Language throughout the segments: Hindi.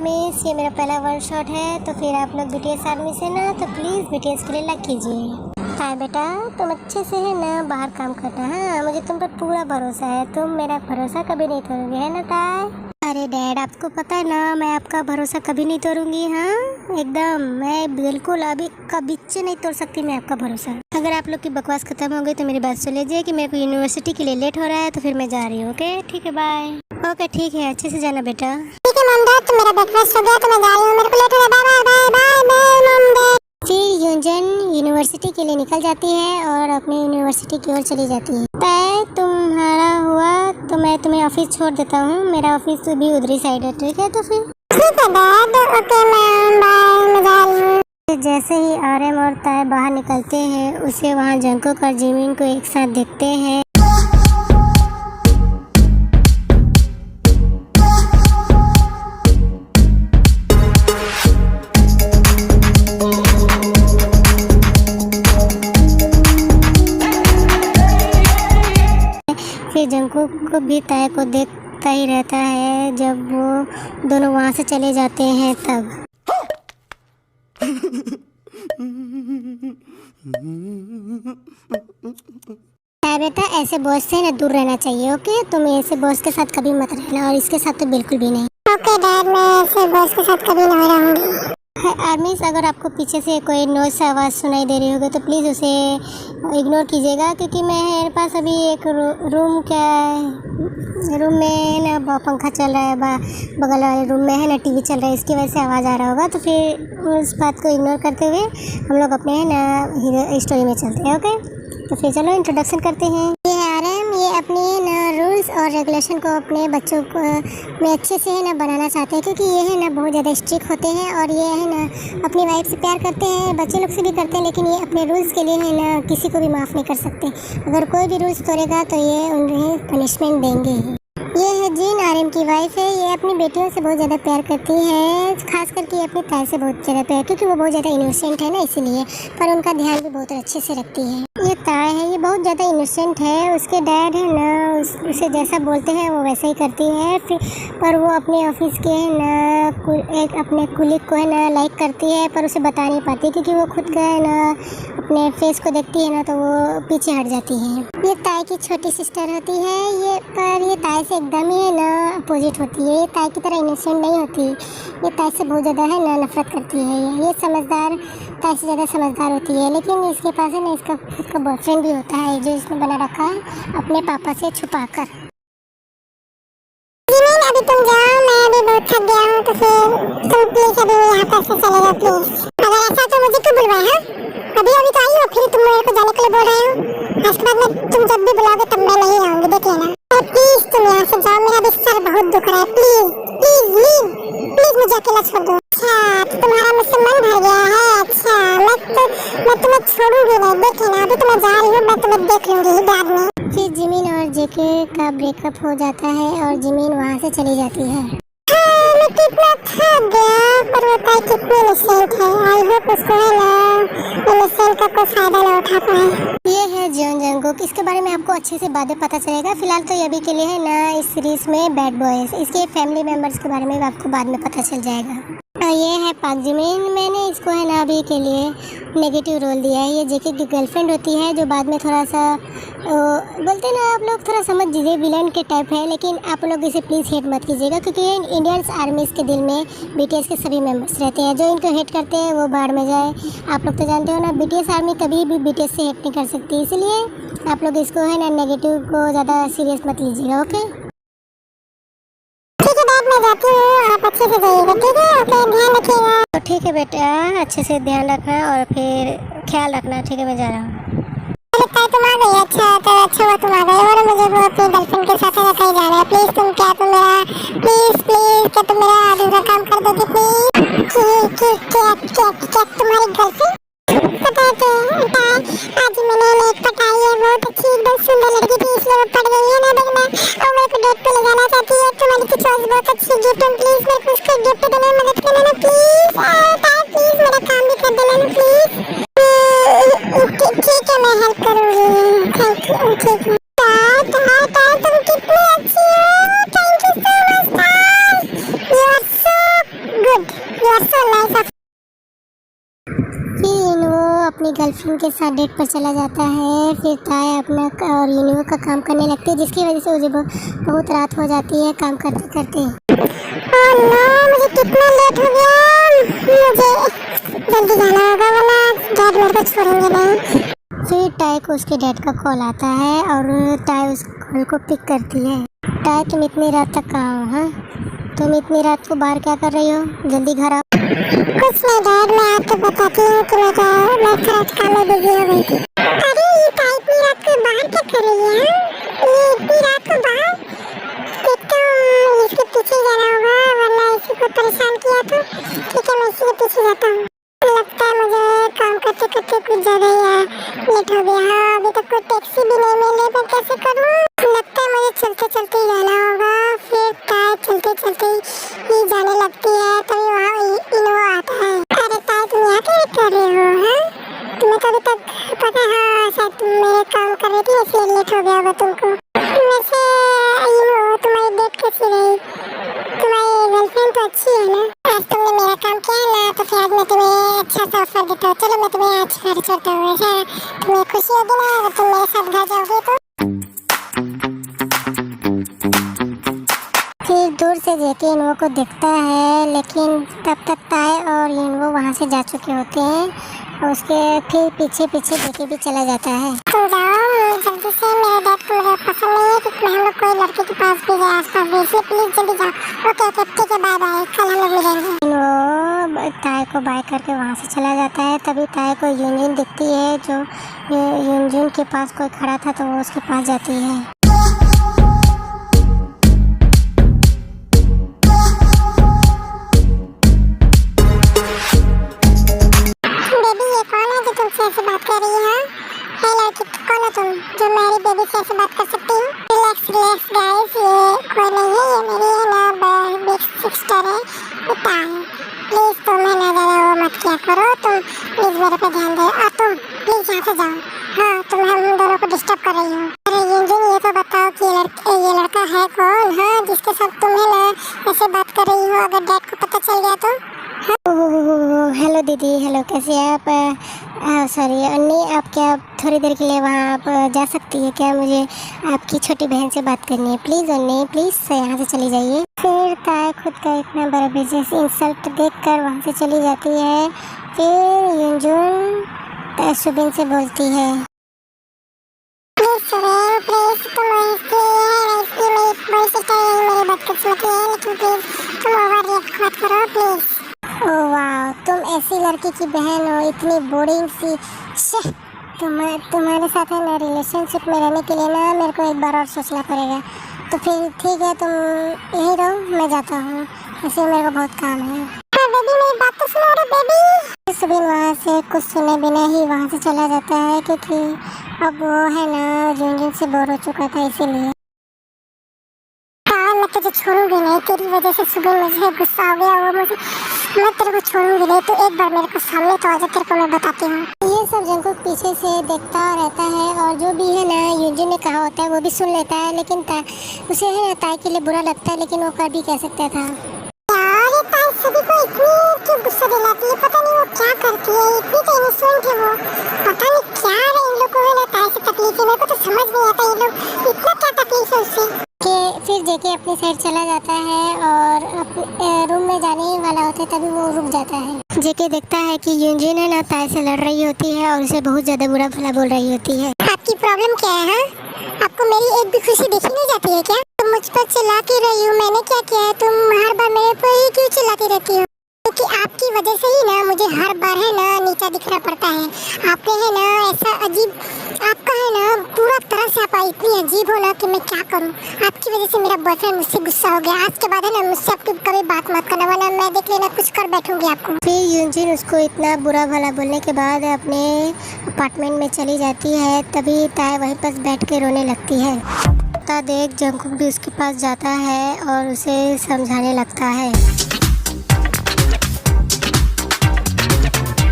आर्मीज, ये मेरा पहला वन शॉट है, तो फिर आप लोग बीटीएस आर्मी से ना तो प्लीज़ बीटीएस के लिए लाइक कीजिए। हाय बेटा, तुम अच्छे से है ना बाहर काम करना। हाँ, मुझे तुम पर पूरा भरोसा है, तुम मेरा भरोसा कभी नहीं तोड़ोगे, है ना टाय? अरे डैड, आपको पता है ना मैं आपका भरोसा कभी नहीं तोड़ूंगी। हाँ एकदम, मैं बिल्कुल अभी कभी से नहीं तोड़ सकती मैं आपका भरोसा। अगर आप लोग की बकवास खत्म हो गई तो मेरी बात सुन लीजिए कि मेरे को यूनिवर्सिटी के लिए लेट हो रहा है, तो फिर मैं जा रही हूँ। ओके ठीक है, बाय। ओके ठीक है, अच्छे से जाना बेटा। ठीक है मॉम डैड, तो मेरा ब्रेकफास्ट हो गया तो मैं जा रही हूँ, मेरे को लेट हो रहा है। Bye bye bye bye mom dad. फिर यूंजन यूनिवर्सिटी के लिए निकल जाती है और अपनी यूनिवर्सिटी की ओर चली जाती है। तय तुम्हारा हुआ तो मैं तुम्हें ऑफिस छोड़ देता हूँ, मेरा ऑफिस भी उधरी साइड है, ठीक है? तो फिर ठीक है डैड, ओके मैम, बाय, मैं जा रही हूँ। जैसे ही आरएम और तय बाहर निकलते हैं, उसे वहाँ जंकुक और जिमिन को एक साथ देखते हैं। फिर जंकुक को भी तय को देखता ही रहता है जब वो दोनों वहाँ से चले जाते हैं तब। तय बेटा, ऐसे बॉस से ना दूर रहना चाहिए, ओके? तुम ऐसे बॉस के साथ कभी मत रहना, और इसके साथ तो बिल्कुल भी नहीं। ओके डैड, मैं ऐसे बॉस के साथ कभी नहीं रहूँगी। आर्मीज, अगर आपको पीछे से कोई नॉइस आवाज़ सुनाई दे रही होगी तो प्लीज़ उसे इग्नोर कीजिएगा, क्योंकि मेरे पास अभी एक रूम में ना पंखा चल रहा है, बगल वाले रूम में है ना टीवी चल रहा है, इसकी वजह से आवाज़ आ रहा होगा। तो फिर उस बात को इग्नोर करते हुए हम लोग अपने है ना स्टोरी में चलते हैं। ओके, तो फिर चलो इंट्रोडक्शन करते हैं। ये आरएम, ये अपने ना रूल्स और रेगुलेशन को अपने बच्चों को में अच्छे से है ना बनाना चाहते हैं, क्योंकि ये है ना बहुत ज़्यादा स्ट्रिक्ट होते हैं और ये है ना अपनी वाइफ से प्यार करते हैं, बच्चे लोग से भी करते हैं, लेकिन ये अपने रूल्स के लिए है ना किसी को भी माफ़ नहीं कर सकते। अगर कोई भी रूल्स तोड़ेगा तो ये उन्हें पनिशमेंट देंगे ही। ये है जीन, आरएम की वाइफ है। ये अपनी बेटियों से बहुत ज़्यादा प्यार करती है, खास करके अपनी ताई से बहुत ज़्यादा प्यार, क्योंकि वो बहुत ज़्यादा इनोसेंट है ना, इसीलिए, पर उनका ध्यान भी बहुत अच्छे से रखती है। ये ताई है, ये बहुत ज़्यादा इनोसेंट है। उसके डैड है ना उसे जैसा बोलते हैं वो वैसा ही करती है, फिर पर वो अपने ऑफिस के है ना एक अपने कुलीग को है ना लाइक करती है, पर उसे बता नहीं पाती, क्योंकि वो खुद का है ना अपने फेस को देखती है ना तो वो पीछे हट जाती है। ये ताई की छोटी सिस्टर होती है, ये ताई से एकदम ही है ना अपोजिट होती है। ये ताई की तरह इनोसेंट नहीं होती, ये ताई से बहुत ज़्यादा है ना नफरत करती है। ये समझदार, ताई से ज़्यादा समझदार होती है, लेकिन इसके पास है ना इसका खुद का बॉयफ्रेंड भी होता है, जो इसने बना रखा है अपने पापा से छुपा कर। अभी तुम जाओ, मैं अभी बहुत थक गया हूँ, तो फिर तुम प्लीज अभी यहाँ पर से चले जाओ प्लीज। अगर ऐसा तो मुझे क्यों बुलवाया? अभी अभी तो आई हो, फिर तुम मेरे को जाने के लिए बोल रहे हो। आज के बाद में तुम जब भी बुलाओगे तब मैं नहीं आऊँगी, देख लेना। प्लीज तुम यहाँ से जाओ, मेरा भी सर बहुत दुख रहा है। प्लीज प्लीज प्लीज प्लीज मुझे अकेला छोड़ दो। अच्छा, तो तुम्हारा मुझसे मन भर गया है। अच्छा, मैं तुम्हें छोड़ूंगी नहीं, देख लेना। अभी तो मैं जा रही हूँ, मैं तुम्हें देख लूंगी बाद में। फिर जिमिन और जेके का ब्रेकअप हो जाता है और जिमिन वहाँ से चली जाती है। हाँ, मैं कितना थक गया, पर वो ताई कितनी इनोसेंट है। आई होप उसको है ना इनोसेंट का कोई फायदा ना उठा पाए। ये है जॉन जंगकुक, इसके बारे में आपको अच्छे से बातें पता चलेगा। फिलहाल तो ये अभी के लिए है ना इस सीरीज में बैड बॉयज, इसके फैमिली मेम्बर्स के बारे में भी आपको बाद में पता चल जाएगा। ये है पाक जिमिन, मैंने इसको है ना अभी के लिए नेगेटिव रोल दिया है। ये जेके की गर्लफ्रेंड होती है, जो बाद में थोड़ा सा बोलते हैं ना आप लोग, थोड़ा समझ दीजिए विलन के टाइप है, लेकिन आप लोग इसे प्लीज़ हेट मत कीजिएगा, क्योंकि ये इंडियंस आर्मीज के दिल में बीटीएस के सभी मेंबर्स रहते हैं। जो इनको हेट करते हैं वो बाहर में जाए। आप लोग तो जानते हो ना, बीटीएस आर्मी कभी भी बीटीएस से हेट नहीं कर सकती, इसलिए आप लोग इसको है ना नेगेटिव को ज़्यादा सीरियस मत लीजिएगा। ओके मैं जाती हूँ, आप अच्छे से जाइएगा, ठीक है? ओके, ध्यान रखिएगा। तो ठीक है बेटा, अच्छे से ध्यान रखना और फिर ख्याल रखना, ठीक है? मैं जा रहा हूँ। तुम आ गई, अच्छा तो अच्छा हुआ तुम आ गई। और मुझे वो अपनी गर्लफ्रेंड के साथ रखा ही जा रहा है। प्लीज तुम क्या तुम मेरा अधूरा काम कर दोगे प्लीज? क्या तुम्हारी गर्लफ्रेंड? पता है आज मैंने एक पटाई है, बहुत अच्छी एकदम सुंदर लड़की थी, इसलिए वो पड़ गई है ना देखना, और मेरे को डेट पे ले जाना चाहती है। तुम्हारी तो चॉइस बहुत अच्छी गिफ्ट, प्लीज मेरे को उसको गिफ्ट देने में मदद करना ना प्लीज। प्लीज मेरा काम भी कर देना प्लीज। ठीक है, मैं हेल्प करूँगी। Thank you. ठीक है तुम कितनी अच्छी हो। Thank you so much. You are so अपनी गर्लफ्रेंड के साथ डेट पर चला जाता है। फिर ताय अपना और यूनियो का काम करने लगती है, जिसकी वजह से मुझे बहुत रात हो जाती है काम करते करते। ओह नो, मुझे कितना लेट हो गया, मुझे जल्दी जाना होगा वरना डैड मेरे को छोड़ेंगे नहीं। फिर टाय को उसके डैड का कॉल आता है और टाय उस कॉल को पिक करती है। टाय, तुम इतनी रात तक कहाँ हो? हाँ, तुम इतनी रात को बाहर क्या कर रही हो? जल्दी घर आओ। कुछ नहीं डैड, मैं आपको बताती हूँ कि मैं थोड़ा काम में बिजी हो गई थी। अरे ये टाइप इतनी रात को बाहर क्या कर रही है? ये इतनी रात को बाहर, एक तो इसके पीछे जाना होगा वरना इसी को परेशान किया तो ठीक है, मैं इसी के पीछे जाता हूँ। लगता है मुझे काम करते करते कुछ ज़्यादा ही लेट हो गया। अभी तक कोई टैक्सी भी नहीं मिली, मैं कैसे करूँ? लगता है मुझे चलते चलते ही जाना होगा। फिर टाय चलते चलते ही जाने लगती है, तभी वहाँ इनोवा आता है। अरे टाय, तुम यहाँ क्या कर रहे हो? हाँ, तुम्हें तो अभी तक पता है? हाँ, शायद तुम मेरे काम कर रही थी इसलिए लेट हो गया होगा तुमको। वैसे इनोवा, तुम्हारी डेट कैसी रही? तुम्हारी गर्लफ्रेंड तो अच्छी है ना? आज तुमने मेरा काम किया है ना, तो फिर आज मैं तुम्हें अच्छा सा ऑफर देता हूँ। चलो मैं तुम्हें आज घर छोड़ता हूँ। ऐसा तुम्हें खुशी होगी ना अगर तुम मेरे साथ घर जाओगे तो? फिर दूर से जेके इनवो को देखता है, लेकिन तब तक ताय और इनवो वहाँ से जा चुके होते हैं और उसके फिर पीछे पीछे जेके भी चला जाता है। तुम जाओ जल्दी से, मेरे डैड को मुझे पसंद नहीं है कि हम लोग कोई लड़के के पास भी जाए, आसपास भी, इसलिए प्लीज जल्दी जाओ। ओके ठीक है, बाय बाय, कल हम लोग मिलेंगे। इनवो ताय को बाय करके वहाँ से चला जाता है। तभी ताय को यूनजून दिखती है, जो यूनजून के पास कोई खड़ा था तो वो उसके पास जाती है। तुमसे ऐसे बात कर रही है? हे लड़की, कौन हो तुम जो मेरी बेबी से ऐसे बात कर सकती हो? रिलैक्स रिलैक्स गाइस, ये कोई नहीं है, ये मेरी है ना बिग सिस्टर है, बेटा है। प्लीज तुम है ना ज़्यादा वो मत किया करो, तुम प्लीज मेरे पे ध्यान दो और तुम प्लीज यहाँ से जाओ। हाँ, तुम हम दोनों को डिस्टर्ब कर रही हो। अरे यूनजून, ये तो बताओ कि ये लड़का है कौन? हाँ, जिसके साथ तुम है ना ऐसे बात कर रही हो, अगर डैड को पता चल गया तो? हेलो दीदी, हेलो, कैसे हैं आप? सॉरी अन्नी, आप क्या थोड़ी देर के लिए वहाँ आप जा सकती है क्या? मुझे आपकी छोटी बहन से बात करनी है, प्लीज़ अन्नी, प्लीज़ यहाँ से चली जाइए। फिर ताय खुद का इतना बड़ा बिजनेस इंसल्ट देखकर वहाँ से चली जाती है। फिर यूनजून सुबिन से बोलती है, ओह वाह, तुम ऐसी लड़की की बहन हो, इतनी बोरिंग सी। तुम्हारे साथ है ना रिलेशनशिप में रहने के लिए ना मेरे को एक बार और सोचना पड़ेगा। तो फिर ठीक है, तुम यहीं रहो, मैं जाता हूँ, ऐसे मेरे को बहुत काम है। बेबी, मेरी बात तो सुनो रे बेबी। सुबिन वहाँ से कुछ सुने बिना ही वहाँ से चला जाता है, क्योंकि अब वो है ना यूनजून से बोर हो चुका था, इसीलिए। मैं तुझे छोड़ूंगी नहीं, तेरी वजह से सुबह मुझे गुस्सा हो गया, वो मुझे, मैं तेरे को छोड़ूंगी नहीं। तो एक बार मेरे को सामने तो आजा, तेरे को मैं बताती हूँ। ये सब जंकुक पीछे से देखता रहता है और जो भी है ना यूनजून ने कहा होता है वो भी सुन लेता है, लेकिन उसे है ना ताय के लिए बुरा लगता है, लेकिन वो कर भी कह सकता था। यार ये ताय सभी को इतनी क्यों गुस्सा दिलाती है? पता नहीं वो क्या करती है, इतनी तो इनोसेंट है वो। पता नहीं क्या है इन लोगों को, है ना ताय से तकलीफ है, मेरे को तो समझ नहीं आता ये लोग इतना क्या तकलीफ है उससे। फिर जेके अपनी साइड चला जाता है और रूम में जाने ही वाला होता है, तभी वो रुक जाता है। जेके देखता है कि यूनजून है ना ताय से लड़ रही होती है और उसे बहुत ज़्यादा बुरा भला बोल रही होती है। आपकी प्रॉब्लम क्या है? आपको मेरी एक भी खुशी देखी नहीं जाती है क्या? तुम मुझ पर चिल्लाती रही हो, मैंने क्या किया है? तुम हर बार मेरे पर ही क्यों चिल्लाती रहती हो? क्योंकि आपकी वजह से ही ना मुझे हर बार है ना नीचा दिखना पड़ता है। आपने है ना ऐसा अजीब, आपका है ना पूरा तरह से आप इतनी अजीब हो ना कि मैं क्या करूं। आपकी वजह से मेरा बॉयफ्रेंड मुझसे गुस्सा हो गया। आज के बाद है ना मुझसे आपकी कभी बात मत करना, वरना मैं देख लेना कुछ कर बैठूंगी आपको। फिर यूनजून उसको इतना बुरा भला बोलने के बाद अपने अपार्टमेंट में चली जाती है। तभी ताय वहीं पर बैठ के रोने लगती है। देख जंकुक भी उसके पास जाता है और उसे समझाने लगता है।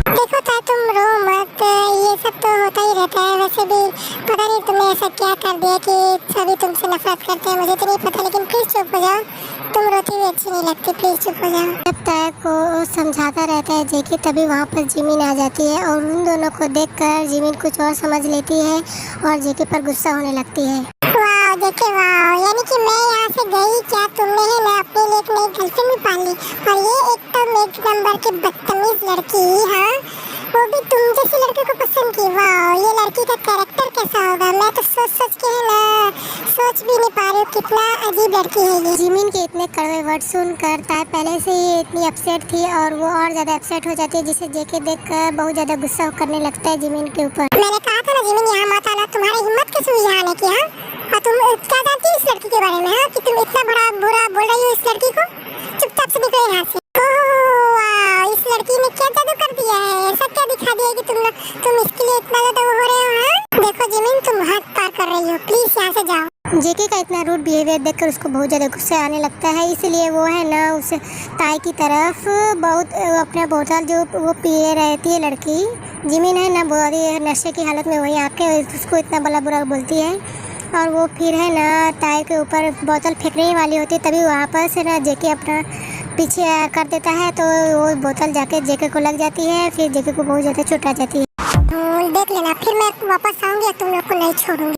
देखो ताय, तुम रो मत, ये सब तो होता ही रहता है। वैसे भी पता नहीं तुमने ऐसा क्या कर दिया कि सभी तुमसे नफरत करते हैं, मुझे तो नहीं पता, लेकिन प्लीज चुप हो जाओ, तुम रोती हुई अच्छी नहीं लगती, प्लीज चुप हो जाओ। जब ताया को समझाता रहता है जेके, तभी वहाँ पर जिमिन आ जाती है और उन दोनों को देखकर जिमिन कुछ और समझ लेती है और जेके पर गुस्सा होने लगती है। वाह जेके वाह, यानी कि मैं यहाँ से गई क्या, तुमने है ना अपने लिए एक नई गर्लफ्रेंड भी पाल ली, और ये एकदम एक नंबर की बदतमीज लड़की, हाँ वो भी तुम जैसी लड़के को पसंद की। वाह ये लड़की का कैरेक्टर कैसा होगा, मैं तो सोच सोच के है ना सोच भी नहीं पा रही हूँ कितना अजीब लड़की है ये। जिमिन के इतने कड़वे वर्ड सुनकर ताया पहले से ही इतनी अपसेट थी और वो और ज़्यादा अपसेट हो जाती है, जिसे जेके देखकर बहुत ज़्यादा गुस्सा करने लगता है जिमिन के ऊपर। मैंने कहा था ना जिमिन यहाँ मत आना, तुम्हारी हिम्मत कैसे हुई यहाँ आने की, हाँ? और तुम क्या जानती हो इस लड़की के बारे में, हाँ? कि तुम इतना बड़ा बुरा बोल रही हो इस लड़की को, चुपचाप से निकलो यहाँ से। ओह इस लड़की ने क्या जादू कर दिया है, ऐसा क्या दिखा दिया कि तुम इसके लिए इतना ज्यादा वो हो रहे हो, हाँ? देखो जिमिन तुम हद पार कर रही हो, प्लीज यहाँ से जाओ। जेके का इतना रूड बिहेवियर देखकर उसको बहुत ज़्यादा गुस्सा आने लगता है, इसलिए वो है ना उस ताई की तरफ बहुत अपना बोतल जो वो पिए रहती है लड़की जिमिन है ना, बहुत नशे की हालत में वही आके उसको इतना बड़ा बुरा बोलती है और वो फिर है ना ताई के ऊपर बोतल फेंकने वाली होती है, तभी वहाँ पर से ना जेके अपना पीछे कर देता है तो वो बोतल जाके जेके को लग जाती है, फिर जेके को बहुत ज़्यादा चोट आ जाती है। देख लेना फिर मैं वापस आऊंगी और तुम लोग को नहीं छोड़ूंगी।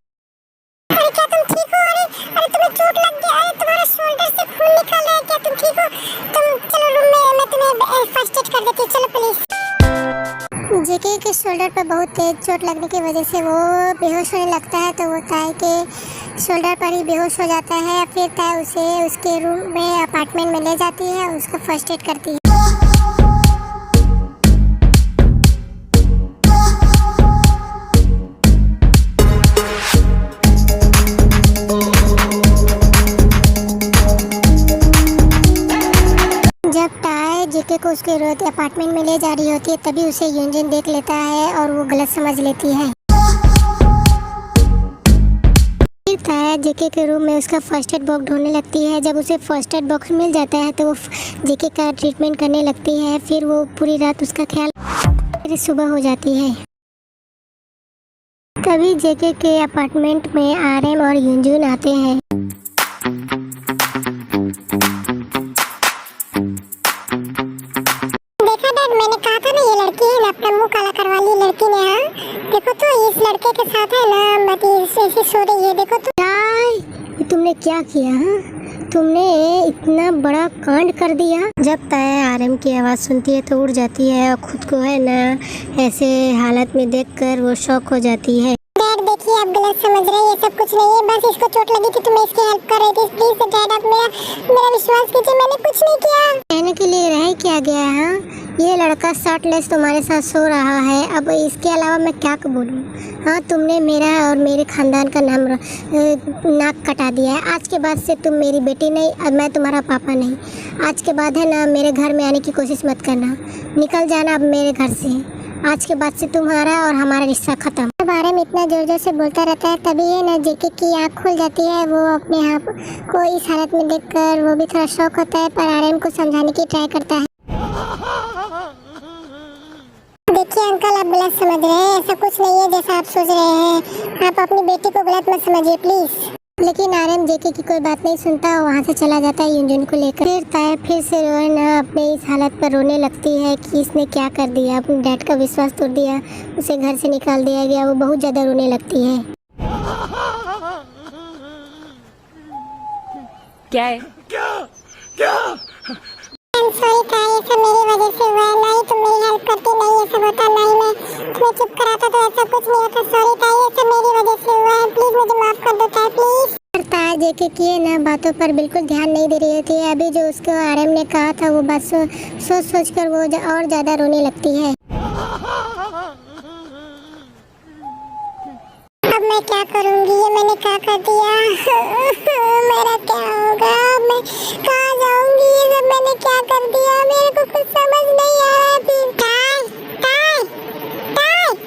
अरे क्या तुम ठीक हो? अरे तुम्हें चोट लग गया, अरे तुम्हारे शोल्डर से खून निकल रहा है, क्या तुम ठीक हो? तुम चलो रूम में, मैं तुम्हें फर्स्ट एड कर देती हूँ, चलो प्लीज। जेके के शोल्डर पर बहुत तेज चोट लगने की वजह से वो बेहोश होने लगता है, तो वो ताई के शोल्डर पर ही बेहोश हो जाता है। फिर ताई उसे उसके रूम में अपार्टमेंट में ले जाती है और उसका फर्स्ट एड करती है। जब ताई जेके को उसके अपार्टमेंट में ले जा रही होती है, तभी उसे यूजिन देख लेता है और वो गलत समझ लेती है। फिर ताई जेके के रूम में उसका फर्स्ट एड बॉक्स ढूंढने लगती है। जब उसे फर्स्ट एड बॉक्स मिल जाता है तो वो जेके का ट्रीटमेंट करने लगती है। फिर वो पूरी रात उसका ख्याल, फिर सुबह हो जाती है। तभी जेके के अपार्टमेंट में आरएम और यूजिन आते हैं। देखा डैड, मैंने कहा था ना ये लड़की है ना अपना मुंह काला करवा ली लड़की ने, हाँ? देखो तो इस लड़के के साथ है ना मती ऐसे सो रही है, देखो तो। ताई तुमने क्या किया, हाँ? तुमने इतना बड़ा कांड कर दिया। जब ताई आरएम की आवाज़ सुनती है तो उड़ जाती है और खुद को है ना ऐसे हालत में देखकर वो शॉक हो जाती है। डैड देखिए आप गलत समझ रहे हैं, ये सब कुछ नहीं है, बस इसको चोट लगी थी तो मैं इसकी हेल्प कर रही थी, प्लीज डैड आप मेरा विश्वास कीजिए, मैंने कुछ नहीं किया। कहने के लिए रह क्या गया है, हाँ? ये लड़का शर्टलेस तुम्हारे साथ सो रहा है, अब इसके अलावा मैं क्या बोलूँ, हाँ? तुमने मेरा और मेरे खानदान का नाक कटा दिया है। आज के बाद से तुम मेरी बेटी नहीं, अब मैं तुम्हारा पापा नहीं। आज के बाद है ना मेरे घर में आने की कोशिश मत करना, निकल जाना अब मेरे घर से। आज के बाद से तुम्हारा और हमारा रिश्ता खत्म। जब आरएम इतना जोर जोर से बोलता रहता है तभी है ना जेके की आँख खुल जाती है। वो अपने आप को इस हालत में देखकर वो भी थोड़ा शॉक होता है, पर आरएम को समझाने की ट्राई करता है। देखिए अंकल आप गलत समझ रहे हैं, ऐसा कुछ नहीं है जैसा आप सोच रहे हैं, आप अपनी बेटी को गलत मत समझिए प्लीज। लेकिन आरएम जेके की कोई बात नहीं सुनता, वहाँ से चला जाता है यूजिन को लेकर। फिर ताई फिर से है ना अपने इस हालत पर रोने लगती है कि इसने क्या कर दिया, अपने डैड का विश्वास तोड़ दिया, उसे घर से निकाल दिया गया। वो बहुत ज़्यादा रोने लगती है। क्या है? सॉरी ताई, ये सब मेरी वजह से हुआ है, नहीं तुम मेरी हेल्प करती, नहीं ये सब होता, नहीं मैं तुम्हें चुप कराता तो ऐसा कुछ नहीं होता। सॉरी ताई, ये सब मेरी वजह से हुआ है, प्लीज मुझे माफ कर दो ताई प्लीज। ताई जेके की ना बातों पर बिल्कुल ध्यान नहीं दे रही होती है। अभी जो उसको आरएम ने कहा था वो बात सोच कर वो और ज़्यादा रोने लगती है। अब मैं क्या करूंगी, ये मैंने क्या कर दिया मेरा क्या होगा, मैं कहाँ जाऊंगी, ये सब मैंने क्या कर दिया, मेरे को कुछ समझ नहीं आ रहा है।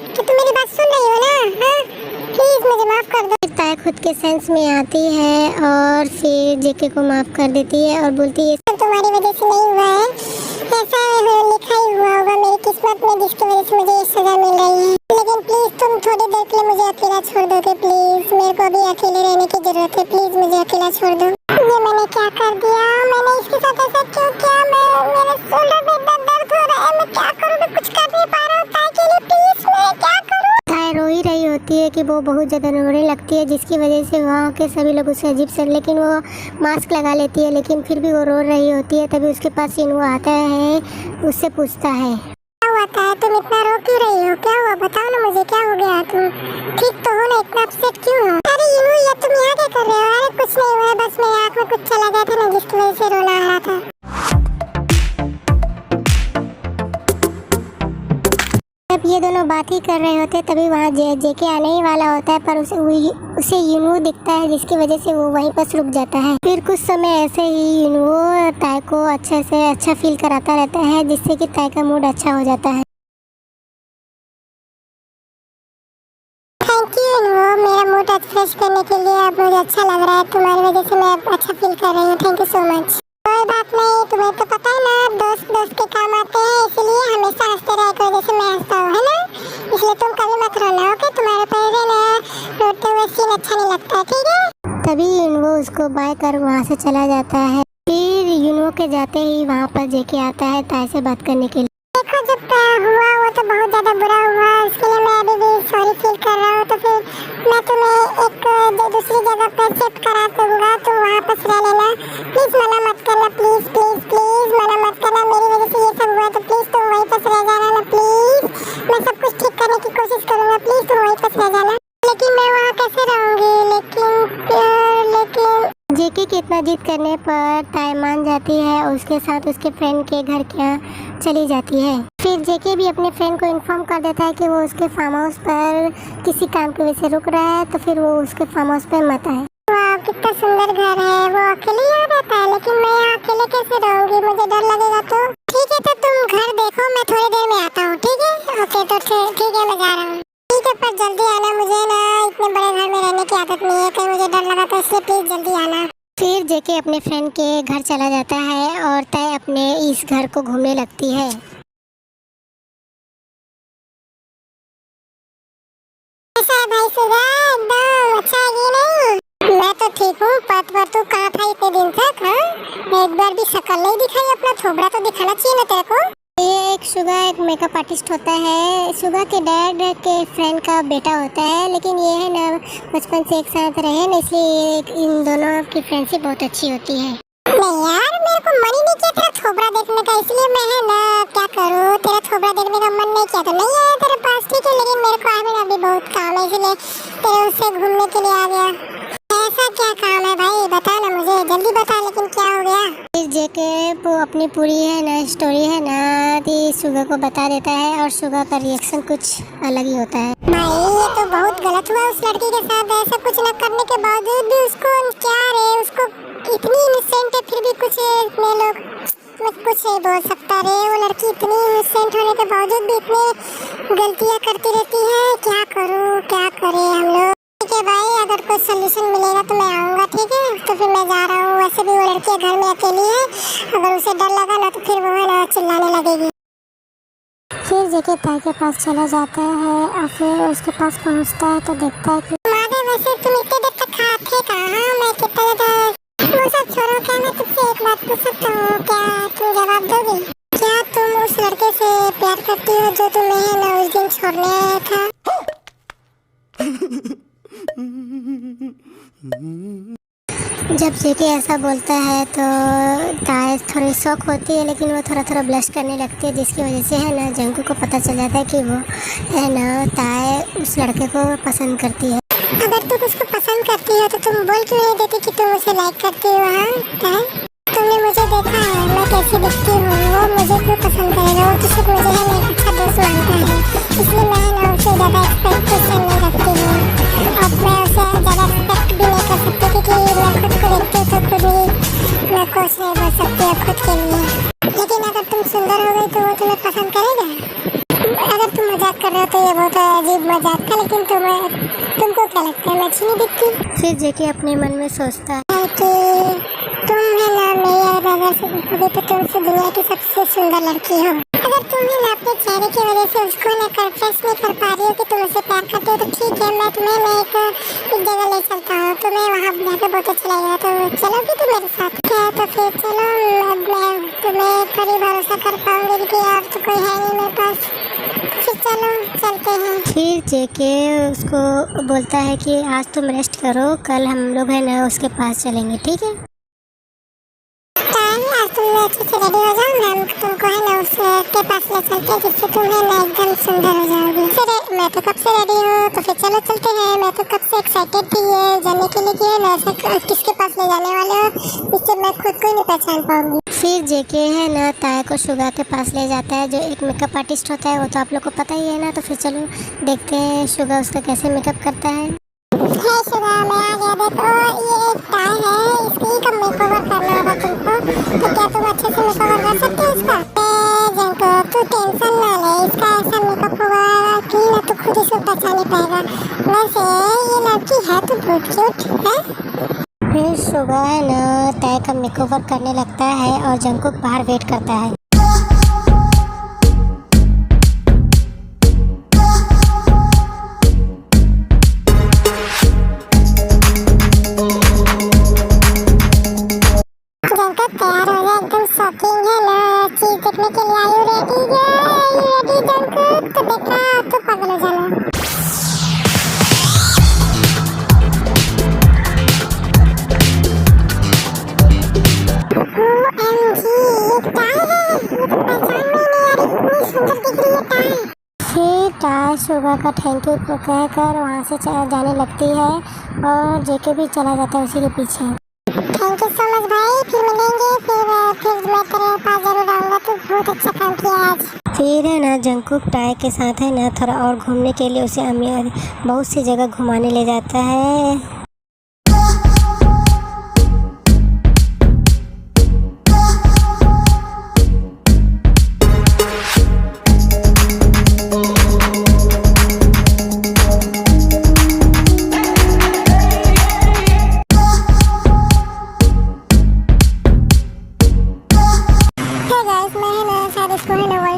कि तुम मेरी बात सुन रही हो ना, हाँ? प्लीज मुझे माफ कर दो। फिर ताई खुद के सेंस में आती है और फिर जेके को माफ़ कर देती है और बोलती है तुम तुम्हारी वजह से नहीं हुआ है, ऐसा लिखा ही हुआ होगा मेरी किस्मत में जिसकी वजह से मुझे ये सजा मिल रही है। लेकिन प्लीज तुम थोड़ी देर के लिए मुझे अकेला छोड़ दोगे प्लीज, मेरे को अभी अकेले रहने की जरूरत है, प्लीज मुझे अकेला छोड़ दो। ये मैंने क्या कर दिया, मैंने इसके साथ ऐसा क्यों किया, मेरे शोल्डर में दर्द हो रहा है, मैं क्या करूँ, मैं कुछ कर नहीं पा रहा हूँ, ताई के लिए प्लीज मैं क्या करूँ। ताई रो ही रही होती है कि वो बहुत ज़्यादा रोने लगती है, जिसकी वजह से वहाँ के सभी लोग उससे अजीब से, लेकिन वो मास्क लगा लेती है, लेकिन फिर भी वो रो रही होती है। तभी उसके पास इन्वो आता है, उससे पूछता है क्या हुआ था, तुम इतना रो क्यों रही हो, क्या हुआ बताओ ना मुझे, क्या हो गया, तुम ठीक तो हो ना, इतना अपसेट क्यों हो। अरे इन्वो ये तुम यहाँ क्या कर रहे हो, अरे कुछ नहीं हुआ, बस मेरी आँख में कुछ चला गया था ना जिसकी वजह से रोना आ रहा था। जब ये दोनों बात ही कर रहे होते हैं तभी वहाँ जेके आने ही वाला होता है, पर उसे यूनू दिखता है, जिसकी वजह से वो वहीं पर रुक जाता है। फिर कुछ समय ऐसे ही यूनू ताई को अच्छे से अच्छा फील कराता रहता है, जिससे कि ताई का मूड अच्छा हो जाता है। थैंक यू इन्वो, मेरा मूड फ्रेश करने के लिए अब मुझे अच्छा लग रहा है, तुम्हारी वजह से मैं अच्छा फील कर रही हूँ, थैंक यू सो मच। कोई बात नहीं, तुम्हें तो पता है ना दोस्त दोस्त के काम आते हैं, इसलिए हमेशा हंसते रहा करो जैसे मैं हंसता हूँ, है ना, इसलिए तुम कभी मत रोना, ओके, तुम्हारे पैर ना रोते हुए सीन अच्छा नहीं लगता, ठीक है। तभी यूनू उसको बाय कर वहाँ से चला जाता है। फिर यूनू के जाते ही वहाँ पर जेके आता है ताई से बात करने के लिए। देखो जब हुआ वो तो बहुत ज़्यादा बुरा हुआ, उसके लिए मैं अभी भी सॉरी फील कर रहा हूँ, तो फिर मैं तुम्हें एक दूसरी जगह पर शिफ्ट करा दूँगा, तुम वहाँ पर रह लेना, प्लीज़ मना मत करना, प्लीज़ प्लीज़ प्लीज़ मना मत करना, मेरी वजह से ये सब हुआ तो प्लीज़ तुम वहीं पर रह जाना ना प्लीज़, मैं सब कुछ ठीक करने की कोशिश करूँगा, प्लीज़ तुम वहीं पर रह जाना। लेकिन मैं वहाँ कैसे रहूँगी, लेकिन जेके के इतना जिद करने पर ताई मान जाती है और उसके साथ उसके फ्रेंड के घर के यहाँ चली जाती है। फिर जेके भी अपने फ्रेंड को इन्फॉर्म कर देता है कि वो उसके फार्म हाउस पर किसी काम की वजह से रुक रहा है, तो फिर वो उसके फार्म हाउस पर मत आए। वाह कितना सुंदर घर है, वो अकेले ही रहता है, लेकिन मैं यहाँ अकेले कैसे रहूँगी, मुझे डर लगेगा तो। ठीक है तो तुम घर देखो, मैं थोड़ी देर में आता हूँ, ठीक है, ओके तो ठीक है, मैं जा रहा हूँ। ठीक है पर जल्दी आना, मुझे ना इतने बड़े घर में रहने की आदत नहीं है, कहीं मुझे डर लगा तो इसलिए प्लीज जल्दी आना। फिर जेके अपने फ्रेंड के घर चला जाता है और ताई अपने इस घर को घूमने लगती है। कैसा है भाई सुधा, एकदम अच्छा है कि नहीं। मैं तो ठीक हूँ, पर तू कहाँ था इतने दिन तक, हाँ एक बार भी शक्ल नहीं दिखाई, अपना थोबड़ा तो दिखाना चाहिए ना तेरे को। ये एक शुगा एक मेकअप आर्टिस्ट होता है, शुगा के डैड के फ्रेंड का बेटा होता है, लेकिन ये है ना बचपन से एक साथ रहे ना, इसलिए इन दोनों की फ्रेंडशिप बहुत अच्छी होती है। नहीं यार मेरे को मन ही नहीं किया तेरा थोबड़ा देखने का, इसलिए मैं है ना क्या करूँ, तेरा थोबड़ा देखने का मन नहीं किया तो नहीं आया तेरे पास, ठीक है, लेकिन मेरे को अभी बहुत काम है, इसलिए तेरे उससे घूमने के लिए आ गया। ऐसा क्या काम है भाई, बता ना मुझे, जल्दी बता, लेकिन क्या हो गया। फिर जेके वो अपनी पूरी है ना स्टोरी है ना शुगा को बता देता है और शुगा का रिएक्शन कुछ अलग ही होता है। भाई ये तो बहुत गलत हुआ उस लड़की के साथ, ऐसा कुछ न करने के बावजूद भी उसको क्या रे, उसको इतनी इनोसेंट है फिर भी कुछ इतने लोग कुछ नहीं बोल सकता रे, वो लड़की इतनी इनोसेंट होने के बावजूद भी इतनी गलतियाँ करती रहती है, क्या करूँ क्या करें हम लोग। ठीक है भाई, अगर कोई सोल्यूशन मिलेगा तो मैं आऊँगा, ठीक है, तो फिर मैं जा रहा हूँ, वैसे भी वो लड़की घर में अकेली है, अगर उसे डर लगा ना तो फिर वो है ना चिल्लाने लगेगी। फिर जेके ताई के पास चला जाता है और फिर उसके पास पहुंचता है तो देखता है कि माधव वैसे तुम इतने देर तक थे कहाँ, मैं कितना ज़्यादा वो सब छोड़ो, क्या मैं तुमसे एक बात पूछ सकता हूँ, क्या तुम जवाब दोगे, क्या तुम उस लड़के से प्यार करती हो जो तुम्हें ना उस दिन छोड़ने आया था। जब जेके ऐसा बोलता है तो ताई थोड़ी शॉक होती है, लेकिन वो थोड़ा ब्लश करने लगती है, जिसकी वजह से है ना जंकू को पता चल जाता है कि वो है ना ताई उस लड़के को पसंद करती है। अगर तुम उसको पसंद करती हो तो तुम बोल क्यों नहीं देती कि तुम उसे लाइक करती हो, हाँ तुमने मुझे देखा है मैं कैसी दिखती हूँ, वो मुझे क्यों पसंद करेगा, वो तो सिर्फ मुझे है ना अच्छा दोस्त मानता है, इसलिए मैं ना उसे ज़्यादा एक्सपेक्टेशन नहीं रखती हूँ, अब मैं उसे ज़्यादा एक्सपेक्ट भी नहीं कर सकती क्योंकि मैं खुद को देखती हूँ तो खुद ही मैं कुछ नहीं बोल सकती हूँ खुद के लिए। लेकिन अगर तुम सुंदर हो गई तो वो तुम्हें पसंद करेगा। अगर तुम मजाक कर रहे हो तो ये बहुत अजीब मजाक था, लेकिन तुमको क्या लगता है मैं अच्छी नहीं दिखती। फिर जेके अपने मन में सोचता है कि तुम है ना मेरा अभी तो तुमसे दुनिया की सबसे सुंदर लड़की हो। अगर तुम्हें ना अपने चेहरे की वजह से उसको ना कन्फेस नहीं कर पा रही हो कि तुम उससे प्यार करते हो तो ठीक है, मैं तुम्हें एक जगह ले चलता हूँ, तुम्हें वहाँ जाकर बहुत अच्छा लगेगा। तो चलोगी तुम मेरे साथ? क्या तो फिर चलो, मैं तुम्हें पर ही भरोसा कर पाऊंगी कि और तो कोई है नहीं मेरे पास। फिर चलो चलते हैं। फिर जेके उसको बोलता है कि आज तुम रेस्ट करो, कल हम लोग है ना उसके पास चलेंगे, ठीक है? आज तुम अच्छे से रेडी हो जाओ, मैम तुमको है ना उसके पास ले चलते हैं जिससे तुम है ना एकदम सुंदर हो जाओगी। फिर मैं तो कब से रेडी हूँ, तो फिर चलो चलते हैं। मैं तो कब से एक्साइटेड थी ये जानने के लिए कि है ना किसके पास ले जाने वाले हो, इससे मैं खुद को ही नहीं पहचान पाऊंगी। फिर जेके है ना ताया को शुगा के पास ले जाता है, जो एक मेकअप आर्टिस्ट होता है, वो तो आप लोग को पता ही है ना। तो फिर चलो देखते हैं शुगा उसका कैसे मेकअप करता है। हे शुगा, मैं आ गया। देखो ये एक टाई है, इसकी का मेकओवर करना होगा तुमको। तो क्या तुम अच्छे से मेकओवर कर सकते हो इसका? जंको तू टेंशन ना ले, इसका ऐसा मेकअप होगा कि ना तू खुद ही से पहचान पाएगा। वैसे ये लड़की है तो बहुत क्यूट है। फिर शुगा है ना ताया का मेकओवर करने लगता है और जंकुक बाहर वेट करता है। तैयार हो गया, एकदम शॉकिंग है ना चीज देखने के लिए। आयु रेडी जंकुक? तो देखा तो पागल हो जाना। OMG, ये टाई है, ये तो पहचान में नहीं आ रही, इतनी सुंदर दिख रही है टाई। फिर ताया शुगा का थैंक यू कहकर वहाँ से जाने लगती है और जेके भी चला जाता है उसी के पीछे। थैंक यू सो मच भाई, फिर मिलेंगे। फिर मैं तेरे पास जरूर आऊँगा, तू बहुत अच्छा काम किया आज। फिर है ना जंकुक ताया के साथ है ना थोड़ा और घूमने के लिए उसे अमीर बहुत सी जगह घुमाने ले जाता है।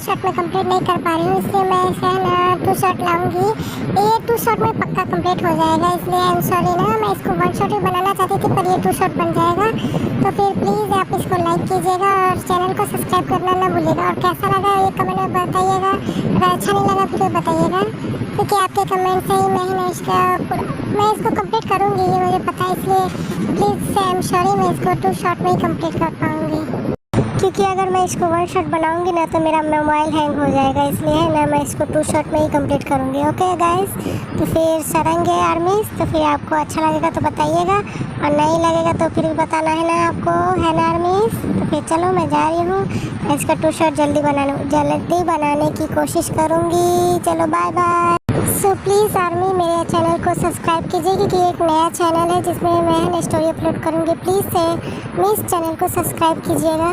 शॉट में कंप्लीट नहीं कर पा रही हूँ, इसलिए मैं इसे ना 2 शॉट लाऊंगी। ये 2 शॉट में पक्का कंप्लीट हो जाएगा, इसलिए आई एम सॉरी ना। मैं इसको 1 शॉट ही बनाना चाहती थी पर ये 2 शॉट बन जाएगा। तो फिर प्लीज़ आप इसको लाइक कीजिएगा और चैनल को सब्सक्राइब करना ना भूलिएगा। और कैसा लगा ये कमेंट में बताइएगा, अगर अच्छा नहीं लगा फिर बताइएगा, क्योंकि आपके कमेंट से ही मैं इसको कंप्लीट करूँगी, ये मुझे पता है। इसलिए प्लीज़ आई एम सॉरी, मैं इसको 2 शॉट में ही कंप्लीट कर पाऊँगी, क्योंकि अगर मैं इसको 1 शॉट बनाऊंगी ना तो मेरा मोबाइल हैंग हो जाएगा, इसलिए है ना मैं इसको 2 शॉट में ही कंप्लीट करूंगी। ओके गाइस, तो फिर सरेंगे आर्मीज, तो फिर आपको अच्छा लगेगा तो बताइएगा और नहीं लगेगा तो फिर भी बताना है ना आपको, है ना आर्मीज। तो फिर चलो मैं जा रही हूँ, इसका 2 शॉट जल्दी बनाने की कोशिश करूँगी। चलो bye bye. So please army मेरे चैनल को सब्सक्राइब कीजिए, क्योंकि एक नया चैनल है जिसमें मैं स्टोरी अपलोड करूँगी। प्लीज़ से मेरे चैनल को सब्सक्राइब कीजिएगा।